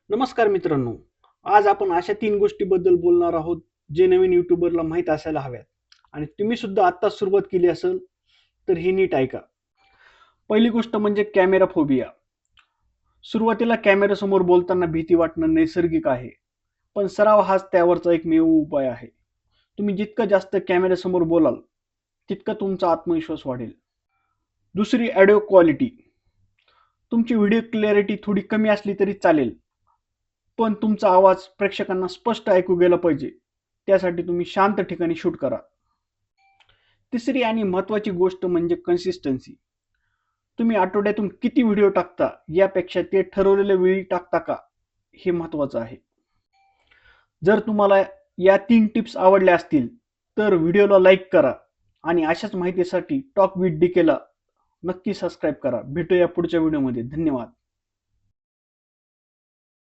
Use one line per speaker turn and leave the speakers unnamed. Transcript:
नमस्कार मित्रांनो. आज आपण अशा 3 गोष्टीबद्दल बोलणार आहोत, जे नवीन यूट्यूबरला माहीत असायला हव्यात आणि तुम्ही सुद्धा आत्ताच सुरुवात केली असेल, तर ही नीट ऐका. पहिली गोष्ट म्हणजे कॅमेरा फोबिया. सुरुवातीला कॅमेऱ्यासमोर बोलताना भीती वाटणं नैसर्गिक आहे, पण सराव हाच त्यावरचा एकमेव उपाय आहे. तुम्ही जितकं जास्त कॅमेऱ्यासमोर बोलाल, तितका तुमचा आत्मविश्वास वाढेल. दुसरी ऑडिओ क्वालिटी. तुमची व्हिडिओ क्लॅरिटी थोडी कमी असली तरी चालेल, पण तुमचा आवाज प्रेक्षकांना स्पष्ट ऐकू गेला पाहिजे. त्यासाठी तुम्ही शांत ठिकाणी शूट करा. तिसरी आणि महत्त्वाची गोष्ट म्हणजे कन्सिस्टन्सी. तुम्ही आठवड्यातून किती व्हिडिओ टाकता यापेक्षा ते ठरवलेल्या वेळी टाकता का, हे महत्त्वाचं आहे. जर तुम्हाला या 3 टिप्स आवडल्या असतील तर व्हिडिओला लाईक करा आणि अशाच माहितीसाठी टॉक विथ डीकेला नक्की सबस्क्राईब करा. भेटूया पुढच्या व्हिडिओमध्ये. धन्यवाद.